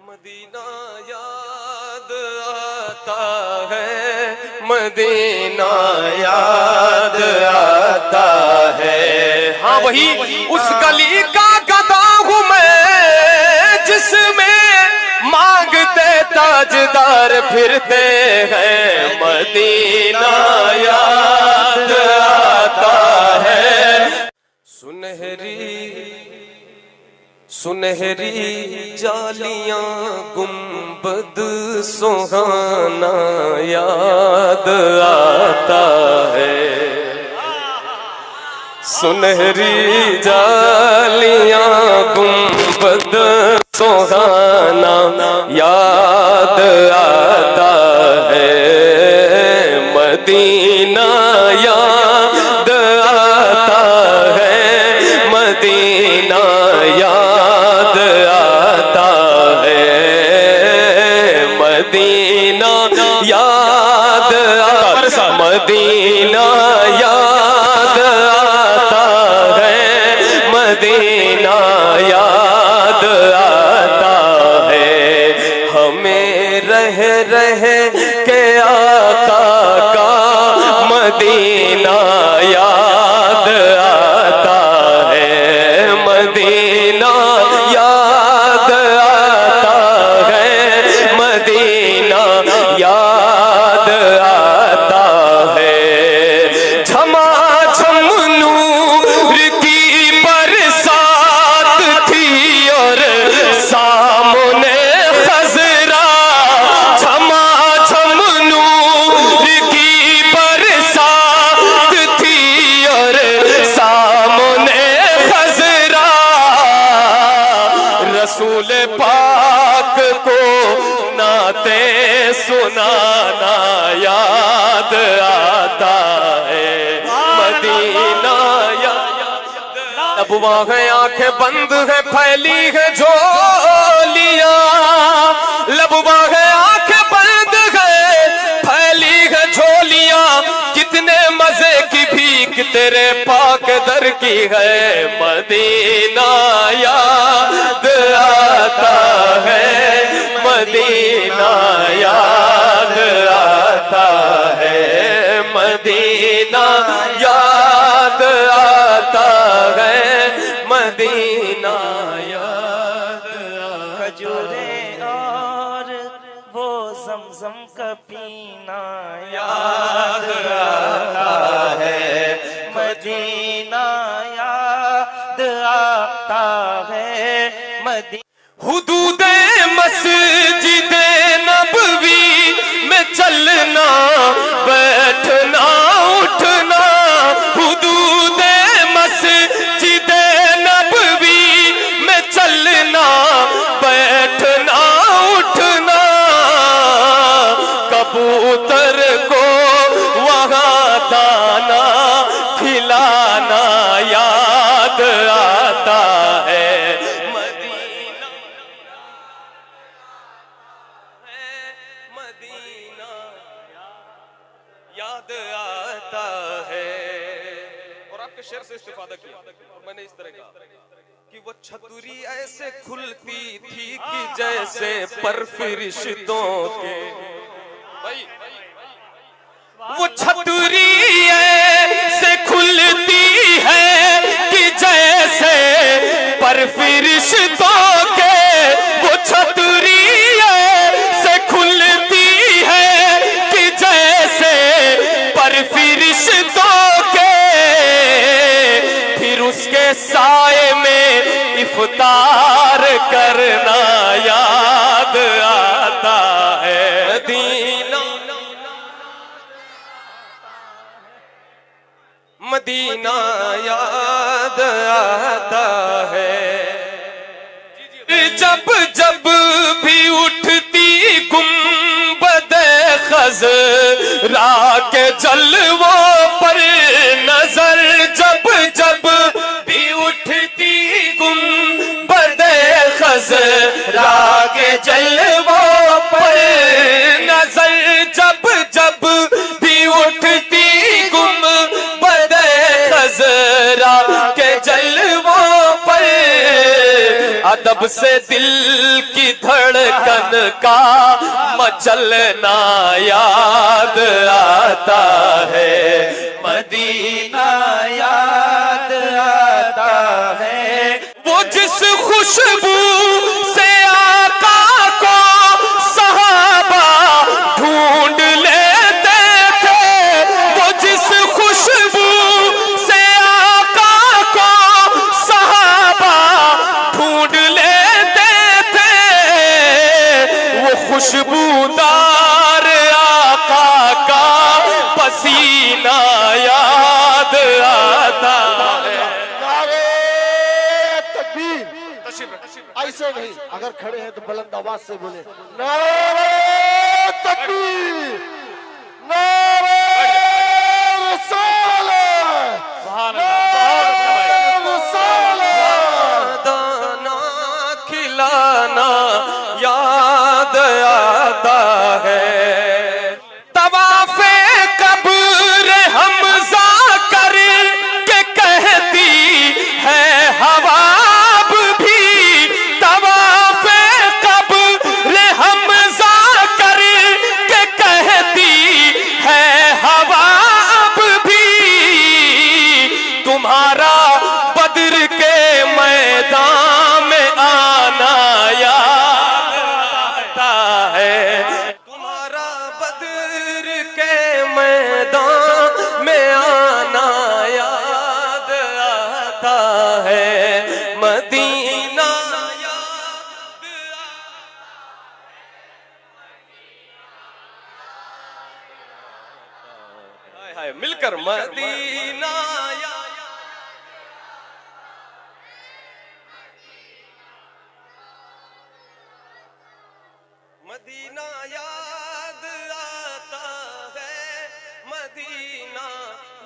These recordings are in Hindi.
मदीना याद आता है, मदीना याद आता है। हाँ वही उस गली का गदा हूँ मैं जिसमें मांगते ताजदार फिरते हैं। मदीना याद आता है। सुनहरी जालियां गुंबद सुहाना याद आता है। सुनहरी जालियां गुंबद सुहाना याद आता है। मदीना याद आता है, मदीना याद आता है। मदीना याद आता, मदीना याद आता है, मदीना याद आता है। हमें रह रह के आका का मदीना याद आता है। मदीना याद आता है, मदीना याद आता है। झमाझम नूर की बरसात थी और सामने खजरा। झमाझम नूर की बरसात थी और सामने खजरा। रसूल पाक को नाते सुनाना याद आता है। मदीना याद। अब वहाँ आंखें बंद है, फैली है झोलियां। लब वहाँ आंखें बंद है, फैली है झोलियां। कितने मजे की भीख तेरे पाक दर की है। मदीना याद आता है, मदीना याद आता है। मदीना याद आता है, मदीना याद। खजूरे और वो ज़मज़म का पीना याद आता है। मदीना याद आता है। हुदूदे मस्जिदे नबवी में चलना बैठना उठना। हुदूदे मस्जिदे नबवी में चलना बैठना उठना। कबूतर को वहाँ दाना खिलाना याद आता है। मदीना याद आता है। और आपके शेर से इस्तेफादा किया मैंने इस तरह का कि वो छतरी ऐसे खुलती थी कि जैसे पर फरिश्तों के। भाई वो छतरी ऐसे खुलती है कि जैसे पर फरिश्तों के। वो छतरी ऐसे खुलती है कि जैसे पर फरिश्तों के। फिर उसके साए में इफ्तार करना याद आता है। मदीना मदीना याद आता है। जब जब भी उठती गुंबदे खज़रा के जलवों पर नजर। जब जब भी उठती गुंबदे खज़रा के जलवों पर नजर। जब जब भी उठती गुंबदे खज़रा के जलवों पर अदब से दिल की धड़कन वतन का मचलना याद आता है, मदीना याद आता है। वो जिस खुशबू से आका को सहाबा ढूंढ लेते थे, वो जिस खुशबू से आका को सहाबा ढूंढ लेते थे, वो खुशबूदार आका का पसीना याद आता है। ऐसे नहीं, अगर खड़े हैं तो बुलंद आवाज से बोले नारे तकबीर, नारे रिसालत, नारे रिसालत। दाना खिलाना याद आता है। तवाफे कब्र हमजा कर के कहती है हवा तुम्हारा बद्र के मैदान में आना याद आता है, तुम्हारा बद्र के मैदान में आना याद आता है, मदीना याद आता है। मिलकर मदीना मदीना याद आता है, मदीना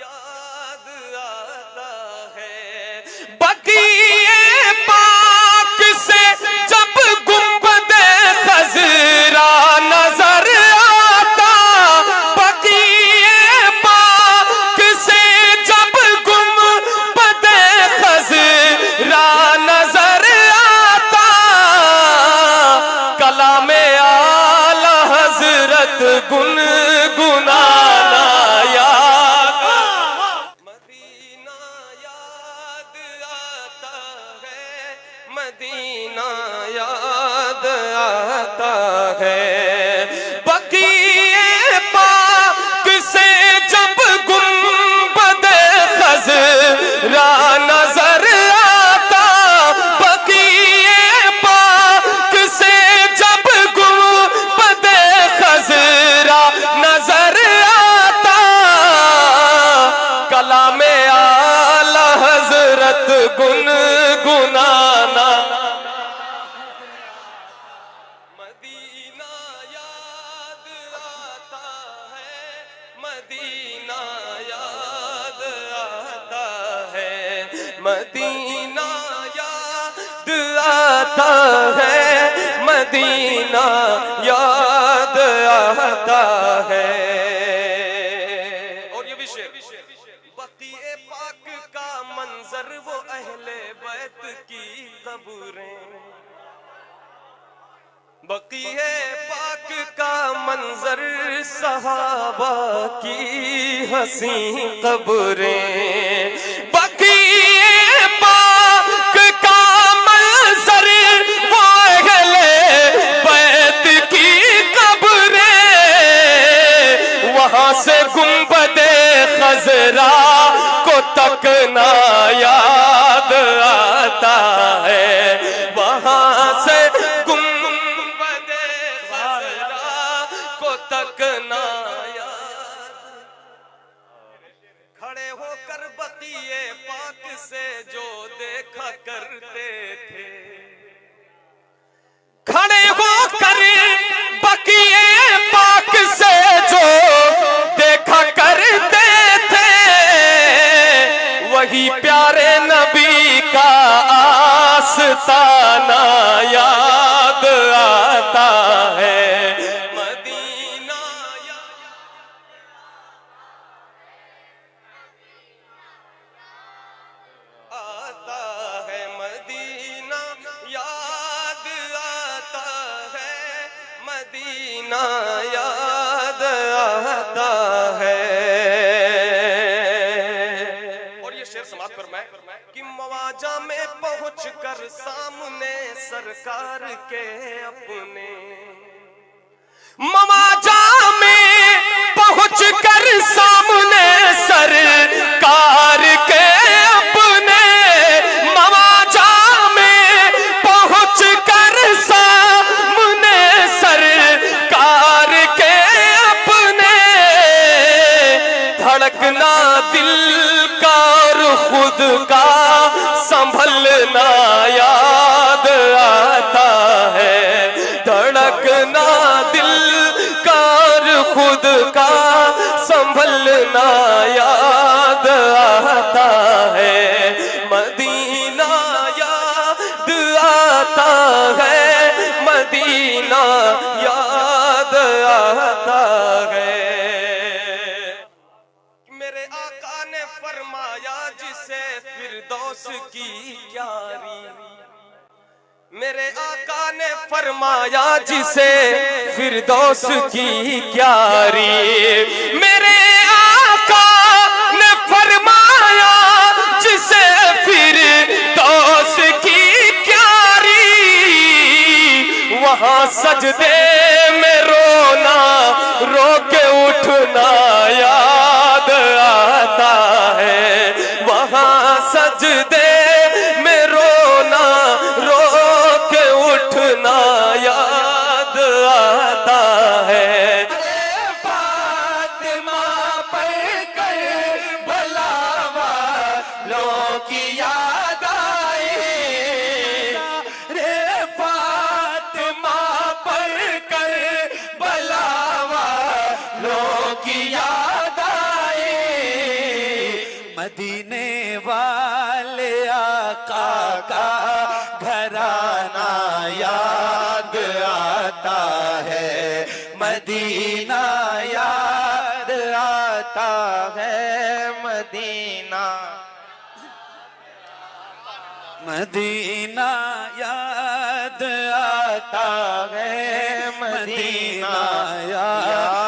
याद आता है। बकीए पाक से जब गुंबदे खजरा नजर आता, बकीए पाक से जब गुंबदे खजरा नजर आता, कलामे गुनगुनाना याद, मदीना याद आता है, मदीना याद आता है। बकीए पाक से जब गुंबदे खजरा नजर आता, बकीए पाक से जब गुंबदे खजरा नजर आता, कलामे आला हजरत गुनगुनाना, मदीना याद आता है, मदीना याद आता है, मदीना याद आता है, मदीना याद आता है। और ये विषय बकीए पाक का मंजर, वो अहले बैत की कब्रें, बकीए पाक का मंजर, सहाबा की हंसी कब्रें, बकीए पाक का मंजर, वो अहले बैत की कब्रें, वहां से गुंबदे खजरा को तकना याद आता है, वहां से गुंबदे खजरा को तकना याद। खड़े होकर बकीए पाक से जो देखा करते थे, खड़े होकर बकीए पाक से जो देखा करते थे, वही प्यारे नबी का आस्ताना याद आता है, मदीना आता है, मदीना मदीना याद आता है। और ये शेर समाप्त फरमाए कि मवाजा में पहुंच कर सामने सरकार के अपने, मवाजा में पहुंच कर सामने सरकार के अपने, मवाजा में पहुंच कर सामने सरकार के अपने, धड़कना दिल का और खुद का संभलना याद आता है। धड़कना दिल का और खुद का संभलना याद आता है। मदीना याद आता है, मदीना याद आता है। मेरे आका ने फरमाया जिसे फिरदौस की यारी, मेरे आका ने फरमाया जिसे फिरदौस की क्यारी, मेरे आका ने फरमाया जिसे फिरदौस की क्यारी, वहां सजदे में रोना रो के उठना याद आता है। वहां सजदे में रोना रो के उठना याद आता है। फातिमा पर करबला वालों की याद आए रे, फातिमा पर करबला वालों की याद आए। मदीने वाले आका का घराना याद आता है। मदीना याद आता है। मदीना, मदीना याद आता है। मदीना याद